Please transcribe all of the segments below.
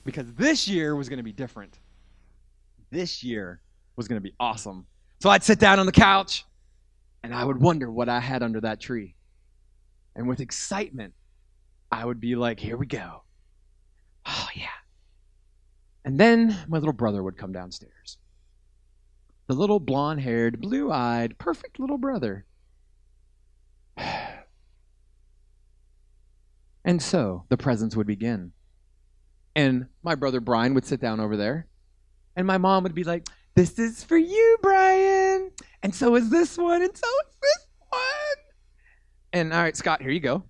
because this year was going to be different. This year was going to be awesome. So I'd sit down on the couch and I would wonder what I had under that tree. And with excitement, I would be like, here we go. Oh, yeah. And then my little brother would come downstairs. The little blonde-haired, blue-eyed, perfect little brother. And so the presents would begin. And my brother Brian would sit down over there. And my mom would be like, this is for you, Brian. And so is this one. And so is this one. And all right, Scott, here you go.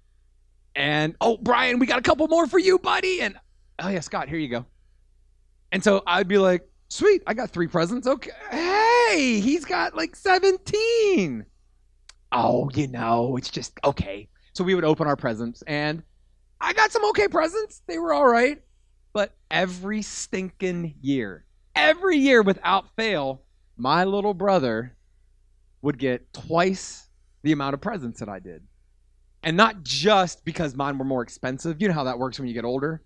And, oh, Brian, we got a couple more for you, buddy. And, oh, yeah, Scott, here you go. And so I'd be like, sweet, I got 3 presents. Okay. Hey, he's got like 17. Oh, it's just okay. So we would open our presents, and I got some okay presents. They were all right. But every stinking year, every year without fail, my little brother would get twice the amount of presents that I did. And not just because mine were more expensive. You know how that works when you get older?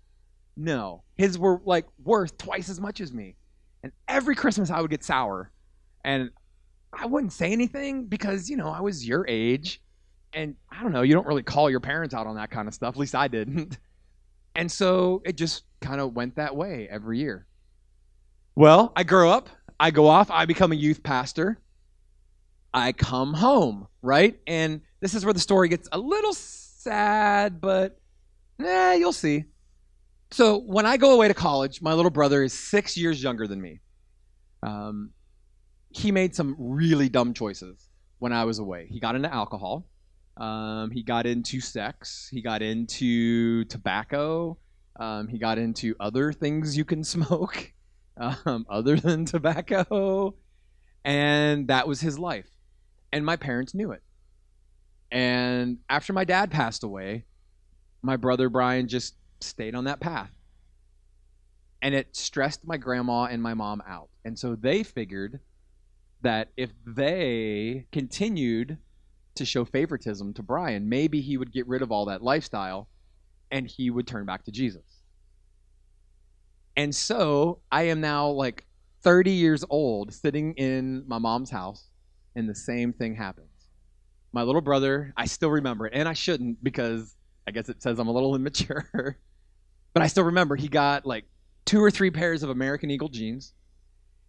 No. His were like worth twice as much as me. And every Christmas I would get sour. And I wouldn't say anything because, I was your age. And I don't know, you don't really call your parents out on that kind of stuff. At least I didn't. And so it just kind of went that way every year. Well, I grow up, I go off, I become a youth pastor. I come home, right? And this is where the story gets a little sad, but you'll see. So when I go away to college, my little brother is 6 years younger than me. He made some really dumb choices when I was away. He got into alcohol. He got into sex. He got into tobacco. He got into other things you can smoke other than tobacco. And that was his life. And my parents knew it. And after my dad passed away, my brother Brian just stayed on that path. And it stressed my grandma and my mom out. And so they figured that if they continued to show favoritism to Brian, maybe he would get rid of all that lifestyle and he would turn back to Jesus. And so I am now like 30 years old sitting in my mom's house and the same thing happens. My little brother, I still remember it, and I shouldn't because I guess it says I'm a little immature, but I still remember he got like 2 or 3 pairs of American Eagle jeans.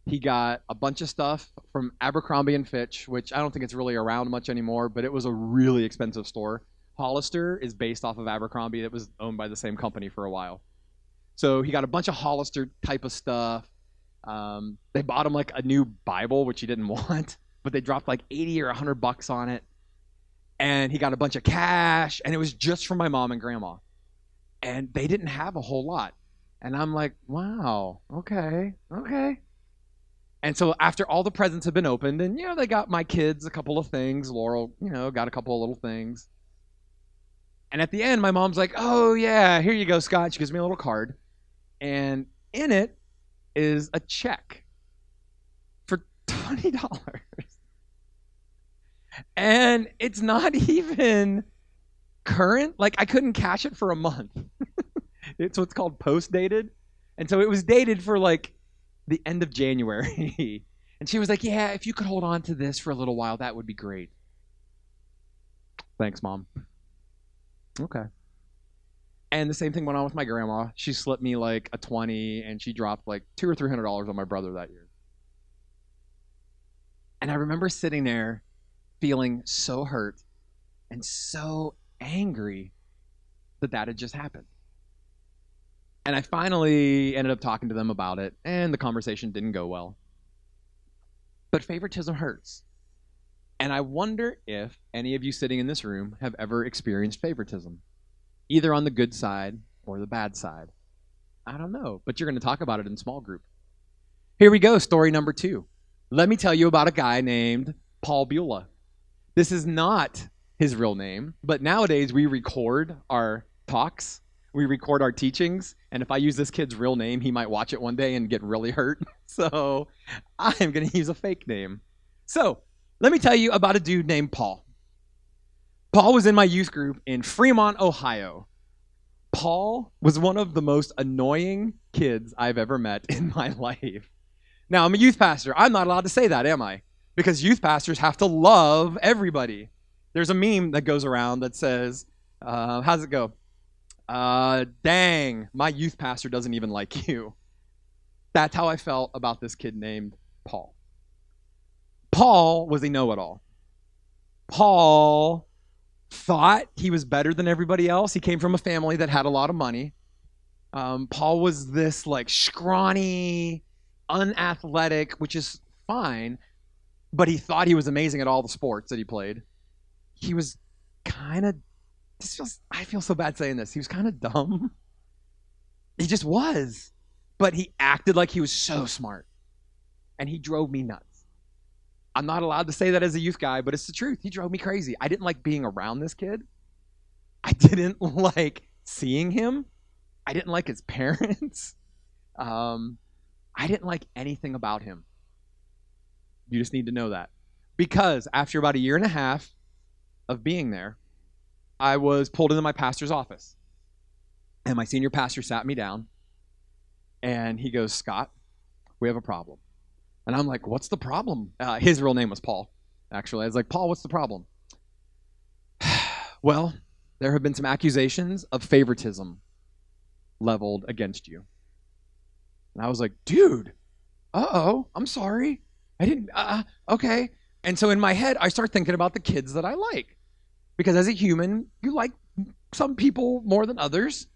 He got a bunch of stuff from Abercrombie and Fitch, which I don't think it's really around much anymore, but it was a really expensive store. Hollister is based off of Abercrombie. It was owned by the same company for a while. So he got a bunch of Hollister type of stuff. They bought him like a new Bible, which he didn't want, but they dropped like 80 or $100 on it. And he got a bunch of cash, and it was just from my mom and grandma. And they didn't have a whole lot. And I'm like, wow, okay. And so after all the presents have been opened, and, they got my kids a couple of things. Laurel, got a couple of little things. And at the end, my mom's like, oh, yeah, here you go, Scott. She gives me a little card. And in it is a check for $20. And it's not even current. Like, I couldn't cash it for a month. It's what's called post-dated. And so it was dated for, like, the end of January. And she was like, yeah, if you could hold on to this for a little while, that would be great. Thanks, Mom. Okay. And the same thing went on with my grandma. She slipped me like a 20, and she dropped like $200 or $300 on my brother that year. And I remember sitting there feeling so hurt and so angry that had just happened. And I finally ended up talking to them about it, and the conversation didn't go well. But favoritism hurts. And I wonder if any of you sitting in this room have ever experienced favoritism, either on the good side or the bad side. I don't know, but you're going to talk about it in small group. Here we go, story number 2. Let me tell you about a guy named Paul Beulah. This is not his real name, but nowadays we record our talks, we record our teachings, and if I use this kid's real name, he might watch it one day and get really hurt. So I'm going to use a fake name. So let me tell you about a dude named Paul. Paul was in my youth group in Fremont, Ohio. Paul was one of the most annoying kids I've ever met in my life. Now, I'm a youth pastor. I'm not allowed to say that, am I? Because youth pastors have to love everybody. There's a meme that goes around that says, how's it go? Dang, my youth pastor doesn't even like you. That's how I felt about this kid named Paul. Paul was a know-it-all. Paul thought he was better than everybody else. He came from a family that had a lot of money. Paul was this like scrawny, unathletic, which is fine, but he thought he was amazing at all the sports that he played. He was kind of, I feel so bad saying this. He was kind of dumb. He just was. But he acted like he was so smart. And he drove me nuts. I'm not allowed to say that as a youth guy, but it's the truth. He drove me crazy. I didn't like being around this kid. I didn't like seeing him. I didn't like his parents. I didn't like anything about him. You just need to know that. Because after about a year and a half of being there, I was pulled into my pastor's office. And my senior pastor sat me down. And he goes, Scott, we have a problem. And I'm like, what's the problem? His real name was Paul, actually. I was like, Paul, what's the problem? Well, there have been some accusations of favoritism leveled against you. And I was like, dude, I'm sorry. I didn't, okay. And so in my head, I start thinking about the kids that I like. Because as a human, you like some people more than others.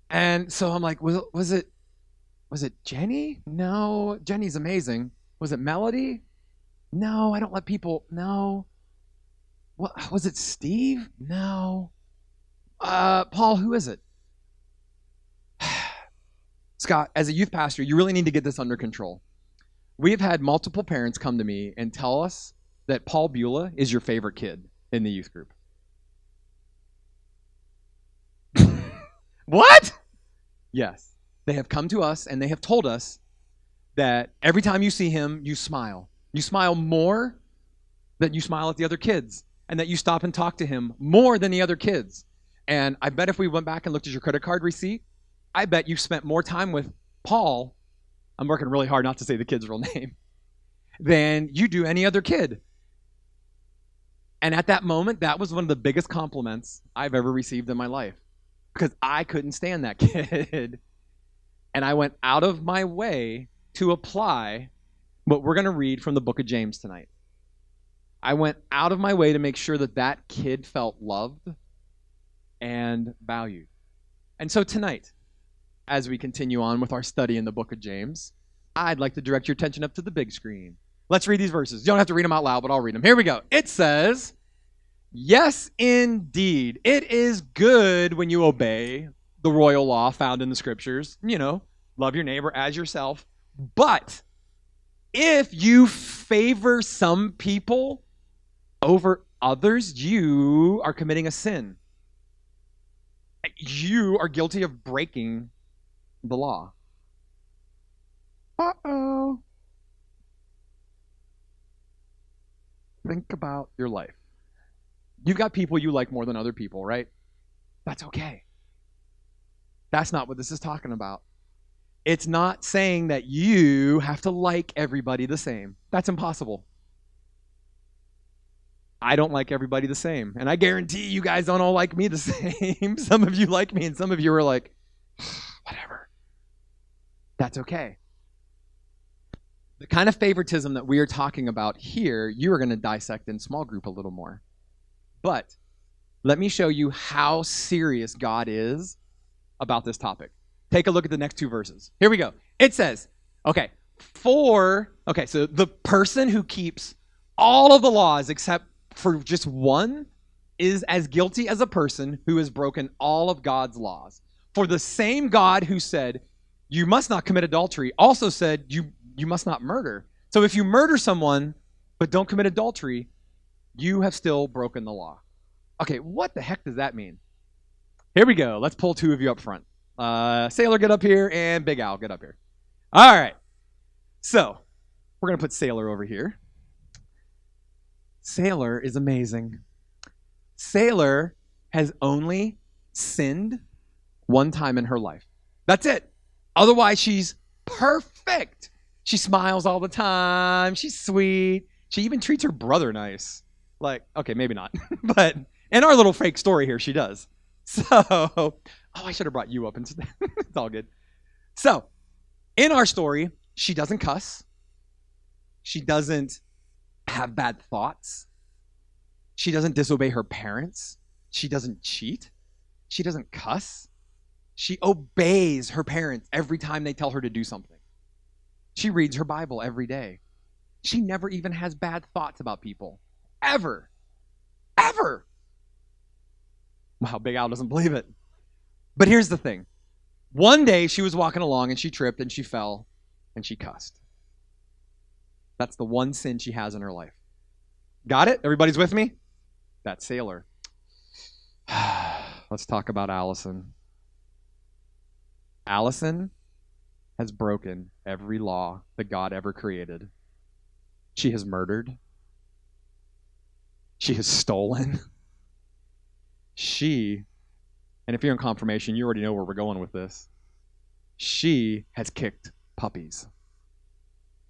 And so I'm like, was it Jenny? No, Jenny's amazing. Was it Melody? No, I don't let people, no. What, was it Steve? No. Paul, who is it? Scott, as a youth pastor, you really need to get this under control. We have had multiple parents come to me and tell us that Paul Beulah is your favorite kid in the youth group. What? Yes. They have come to us and they have told us that every time you see him, you smile. You smile more than you smile at the other kids, and that you stop and talk to him more than the other kids. And I bet if we went back and looked at your credit card receipt, I bet you spent more time with Paul, I'm working really hard not to say the kid's real name, than you do any other kid. And at that moment, that was one of the biggest compliments I've ever received in my life, because I couldn't stand that kid. And I went out of my way to apply what we're going to read from the book of James tonight. I went out of my way to make sure that that kid felt loved and valued. And so tonight, as we continue on with our study in the book of James, I'd like to direct your attention up to the big screen. Let's read these verses. You don't have to read them out loud, but I'll read them. Here we go. It says, yes, indeed, it is good when you obey the royal law found in the scriptures. You know, love your neighbor as yourself. But if you favor some people over others, you are committing a sin. You are guilty of breaking the law. Uh-oh. Think about your life. You've got people you like more than other people, right? That's okay. That's not what this is talking about. It's not saying that you have to like everybody the same. That's impossible. I don't like everybody the same. And I guarantee you guys don't all like me the same. Some of you like me and some of you are like, whatever. That's okay. The kind of favoritism that we are talking about here, you are going to dissect in small group a little more. But let me show you how serious God is about this topic. Take a look at the next two verses. Here we go. It says, so the person who keeps all of the laws except for just one is as guilty as a person who has broken all of God's laws. For the same God who said, you must not commit adultery, also said, you must not murder. So if you murder someone but don't commit adultery, you have still broken the law. Okay, what the heck does that mean? Here we go. Let's pull two of you up front. Sailor, get up here, and Big Al, get up here. All right. So we're going to put Sailor over here. Sailor is amazing. Sailor has only sinned One time in her life. That's it. Otherwise, she's perfect. She smiles all the time. She's sweet. She even treats her brother nice. Like, okay, maybe not. But in our little fake story here, she does. So, I should have brought you up instead. It's all good. So, in our story, she doesn't cuss. She doesn't have bad thoughts. She doesn't disobey her parents. She doesn't cheat. She doesn't cuss. She obeys her parents every time they tell her to do something. She reads her Bible every day. She never even has bad thoughts about people. Ever. Ever. Wow, Big Al doesn't believe it. But here's the thing. One day she was walking along and she tripped and she fell and she cussed. That's the one sin she has in her life. Got it? Everybody's with me? That sailor. Let's talk about Allison. Allison has broken every law that God ever created. She has murdered. She has stolen. And if you're in confirmation, you already know where we're going with this. She has kicked puppies.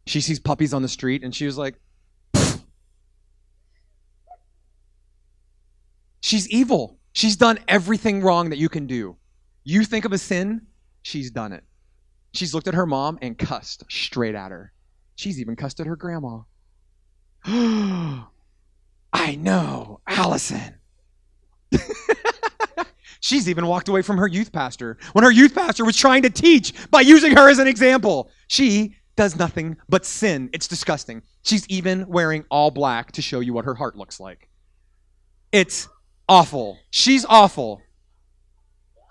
She sees puppies on the street and she was like, pfft. She's evil. She's done everything wrong that you can do. You think of a sin, she's done it. She's looked at her mom and cussed straight at her. She's even cussed at her grandma. I know, Allison. She's even walked away from her youth pastor when her youth pastor was trying to teach by using her as an example. She does nothing but sin. It's disgusting. She's even wearing all black to show you what her heart looks like. It's awful. She's awful.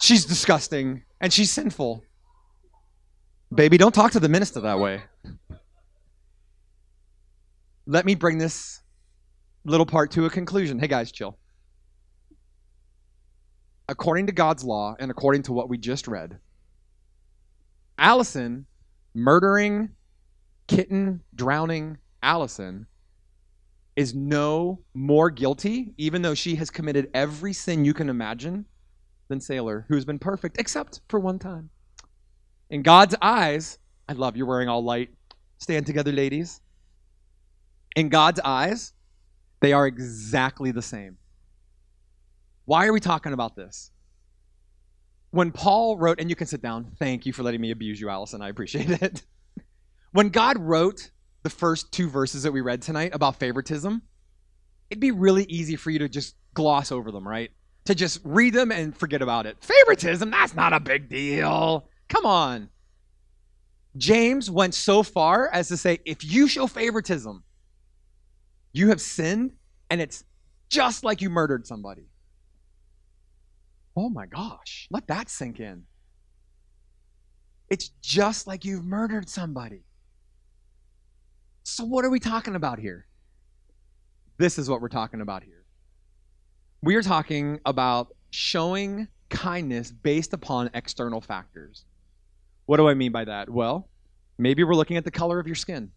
She's disgusting. And she's sinful. Baby, don't talk to the minister that way. Let me bring this little part to a conclusion. Hey guys, chill. According to God's law and according to what we just read, Allison, murdering, kitten, drowning Allison, is no more guilty, even though she has committed every sin you can imagine, than Sailor, who's been perfect, except for one time. In God's eyes, I love you're wearing all light. Stand together, ladies. In God's eyes, they are exactly the same. Why are we talking about this? When Paul wrote, and you can sit down. Thank you for letting me abuse you, Allison. I appreciate it. When God wrote the first two verses that we read tonight about favoritism, it'd be really easy for you to just gloss over them, right? To just read them and forget about it. Favoritism, that's not a big deal. Come on. James went so far as to say, if you show favoritism, you have sinned, and it's just like you murdered somebody. Oh my gosh, let that sink in. It's just like you've murdered somebody. So what are we talking about here? This is what we're talking about here. We are talking about showing kindness based upon external factors. What do I mean by that? Well, maybe we're looking at the color of your skin.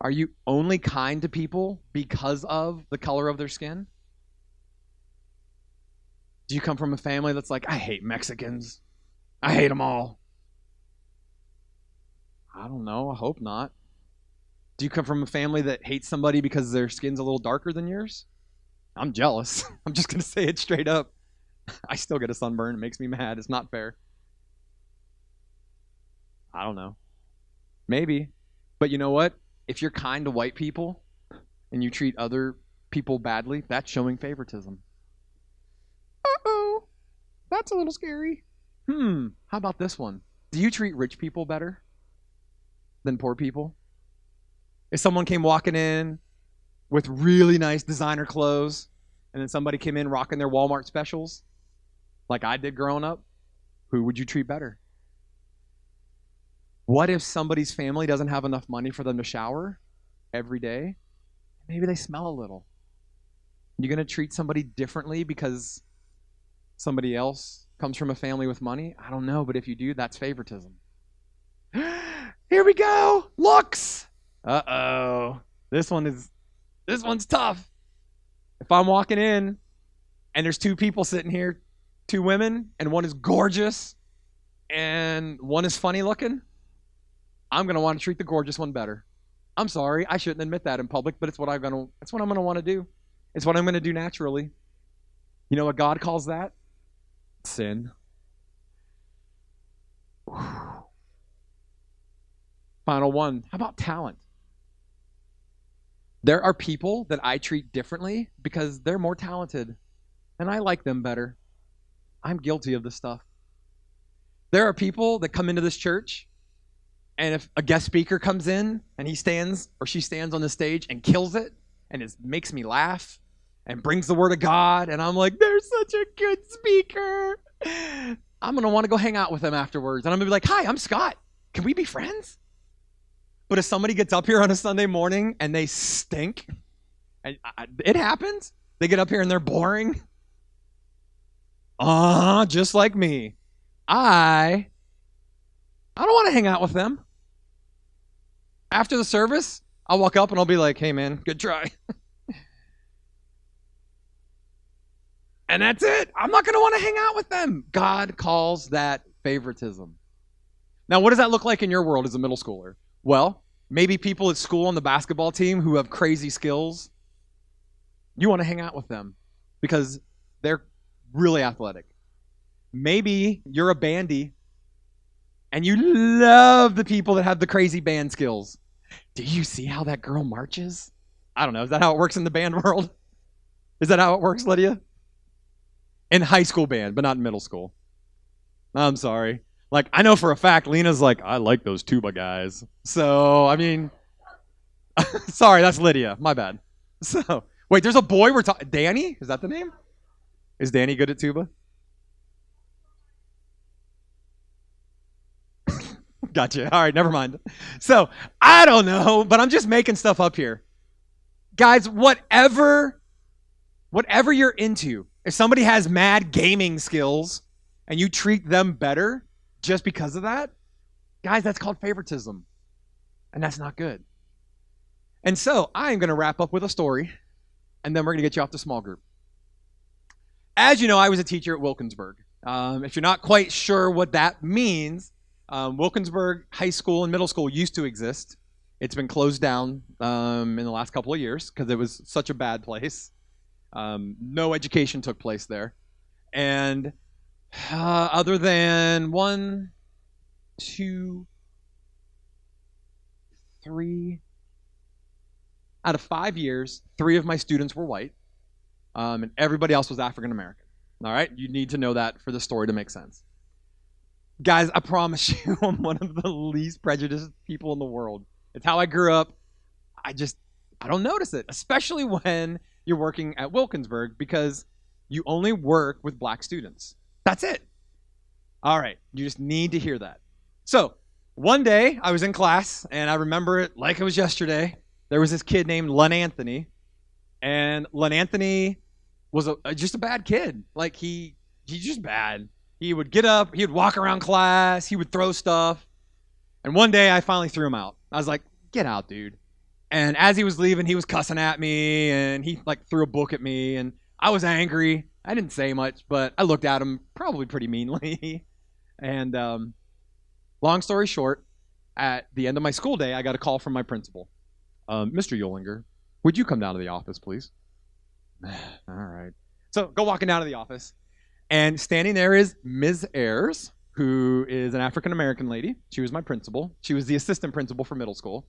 Are you only kind to people because of the color of their skin? Do you come from a family that's like, I hate Mexicans. I hate them all. I don't know. I hope not. Do you come from a family that hates somebody because their skin's a little darker than yours? I'm jealous. I'm just going to say it straight up. I still get a sunburn. It makes me mad. It's not fair. I don't know. Maybe. But you know what? If you're kind to white people and you treat other people badly, that's showing favoritism. Uh-oh. That's a little scary. How about this one? Do you treat rich people better than poor people? If someone came walking in with really nice designer clothes and then somebody came in rocking their Walmart specials like I did growing up, who would you treat better? What if somebody's family doesn't have enough money for them to shower every day? Maybe they smell a little. You're going to treat somebody differently because somebody else comes from a family with money? I don't know, but if you do, that's favoritism. Here we go. Looks. Uh-oh. This one's tough. If I'm walking in and there's two people sitting here two women and one is gorgeous and one is funny looking, I'm going to want to treat the gorgeous one better. I'm sorry, I shouldn't admit that in public, but it's what I'm going to want to do. It's what I'm going to do naturally. You know what God calls that? Sin. Final one. How about talent? There are people that I treat differently because they're more talented and I like them better. I'm guilty of this stuff. There are people that come into this church, and if a guest speaker comes in and he stands or she stands on the stage and kills it and it makes me laugh and brings the word of God, and I'm like, they're such a good speaker, I'm going to want to go hang out with them afterwards. And I'm going to be like, hi, I'm Scott. Can we be friends? But if somebody gets up here on a Sunday morning and they stink, and it happens, they get up here and they're boring, just like me, I don't want to hang out with them. After the service, I'll walk up and I'll be like, hey man, good try. And that's it. I'm not going to want to hang out with them. God calls that favoritism. Now, what does that look like in your world as a middle schooler? Well, maybe people at school on the basketball team who have crazy skills, you want to hang out with them because they're really athletic. Maybe you're a bandy and you love the people that have the crazy band skills. Do you see how that girl marches? I don't know. Is that how it works in the band world? Is that how it works, Lydia? In high school band, but not in middle school. I'm sorry. Like, I know for a fact, Lena's like, I like those tuba guys. So, I mean, sorry, that's Lydia. My bad. So, wait, there's a boy we're talking, Danny? Is that the name? Is Danny good at tuba? Gotcha. All right, never mind. So, I don't know, but I'm just making stuff up here. Guys, whatever you're into, if somebody has mad gaming skills and you treat them better just because of that, guys, that's called favoritism. And that's not good. And so I'm going to wrap up with a story, and then we're going to get you off to small group. As you know, I was a teacher at Wilkinsburg. If you're not quite sure what that means, Wilkinsburg High School and Middle School used to exist. It's been closed down in the last couple of years because it was such a bad place. No education took place there. And other than 1, 2, 3, out of 5 years, 3 of my students were white, and everybody else was African American. All right? You need to know that for the story to make sense. Guys, I promise you, I'm one of the least prejudiced people in the world. It's how I grew up. I don't notice it, especially when you're working at Wilkinsburg, because you only work with black students. That's it. All right. You just need to hear that. So one day I was in class, and I remember it like it was yesterday. There was this kid named Len Anthony, and Len Anthony was just a bad kid. Like he's just bad. He would get up, he would walk around class, he would throw stuff. And one day I finally threw him out. I was like, get out, dude. And as he was leaving, he was cussing at me, and he like threw a book at me, and I was angry. I didn't say much, but I looked at him probably pretty meanly. And long story short, at the end of my school day, I got a call from my principal. Mr. Uhlinger, would you come down to the office, please? All right. So go walking down to the office, and standing there is Ms. Ayers, who is an African-American lady. She was my principal. She was the assistant principal for middle school.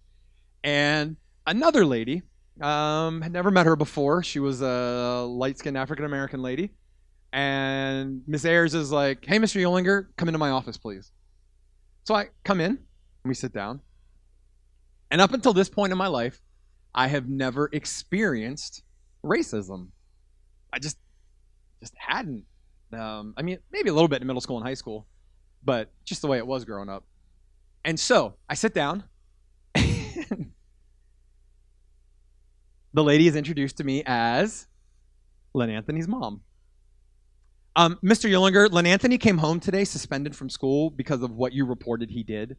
And another lady, had never met her before. She was a light-skinned African-American lady. And Ms. Ayers is like, hey, Mr. Uhlinger, come into my office, please. So I come in, and we sit down. And up until this point in my life, I have never experienced racism. I just hadn't. I mean, maybe a little bit in middle school and high school, but just the way it was growing up. And so I sit down. The lady is introduced to me as Len Anthony's mom. Mr. Uhlinger, Len Anthony came home today suspended from school because of what you reported he did.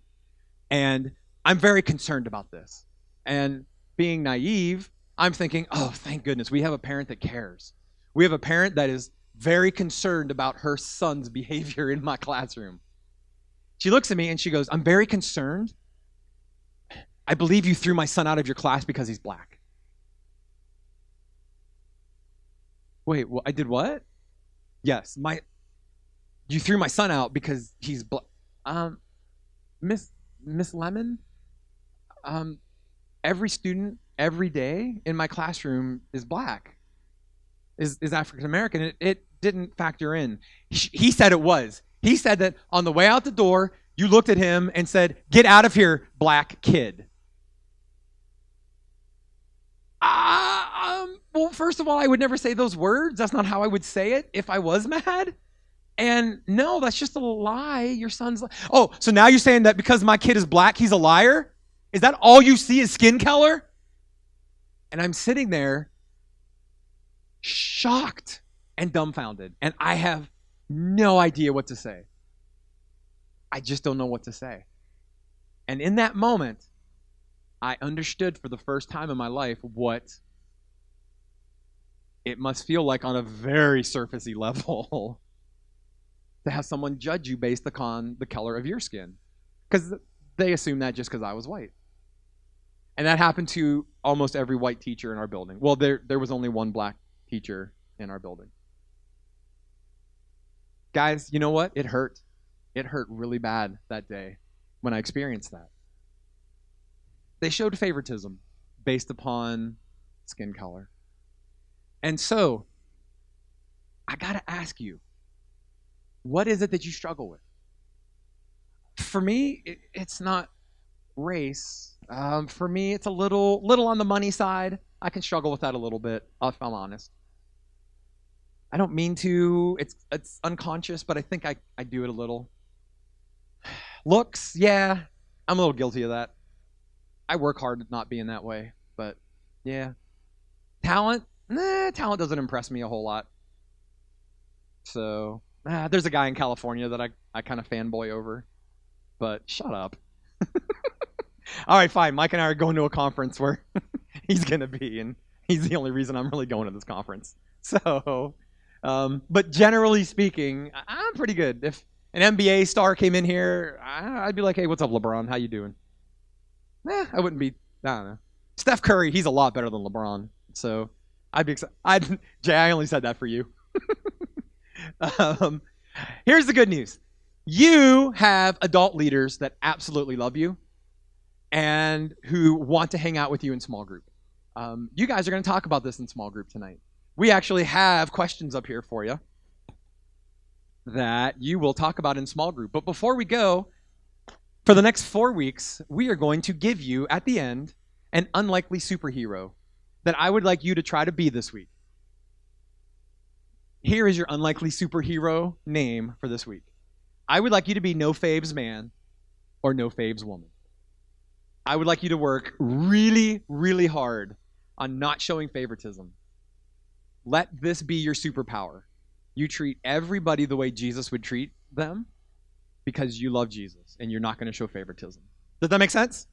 And I'm very concerned about this. And being naive, I'm thinking, oh, thank goodness, we have a parent that cares. We have a parent that is very concerned about her son's behavior in my classroom. She looks at me and she goes, I'm very concerned. I believe you threw my son out of your class because he's black. Wait, I did what? Yes, you threw my son out because he's black. Miss Lemon, every student every day in my classroom is black, is African American. It didn't factor in. He said it was. He said that on the way out the door, you looked at him and said, "Get out of here, black kid." Well, first of all, I would never say those words. That's not how I would say it if I was mad. And no, that's just a lie. Your son's oh, so now you're saying that because my kid is black, he's a liar? Is that all you see is skin color? And I'm sitting there shocked and dumbfounded. And I have no idea what to say. I just don't know what to say. And in that moment, I understood for the first time in my life what it must feel like on a very surfacey level to have someone judge you based upon the color of your skin. Because they assume that just because I was white. And that happened to almost every white teacher in our building. Well, there was only one black teacher in our building. Guys, you know what? It hurt. It hurt really bad that day when I experienced that. They showed favoritism based upon skin color. And so, I got to ask you, what is it that you struggle with? For me, it's not race. For me, it's a little on the money side. I can struggle with that a little bit, if I'm honest. I don't mean to. It's unconscious, but I think I do it a little. Looks, yeah, I'm a little guilty of that. I work hard at not being that way, but yeah. Talent, talent doesn't impress me a whole lot. So, there's a guy in California that I kind of fanboy over, but shut up. All right, fine. Mike and I are going to a conference where he's going to be, and he's the only reason I'm really going to this conference. So, but generally speaking, I'm pretty good. If an NBA star came in here, I'd be like, hey, what's up, LeBron? How you doing? I wouldn't be, I don't know. Steph Curry, he's a lot better than LeBron. So I'd be excited. Jay, I only said that for you. Here's the good news. You have adult leaders that absolutely love you and who want to hang out with you in small group. You guys are going to talk about this in small group tonight. We actually have questions up here for you that you will talk about in small group. But before we go, for the next 4 weeks, we are going to give you, at the end, an unlikely superhero that I would like you to try to be this week. Here is your unlikely superhero name for this week. I would like you to be No Faves Man or No Faves Woman. I would like you to work really, really hard on not showing favoritism. Let this be your superpower. You treat everybody the way Jesus would treat them because you love Jesus and you're not going to show favoritism. Does that make sense?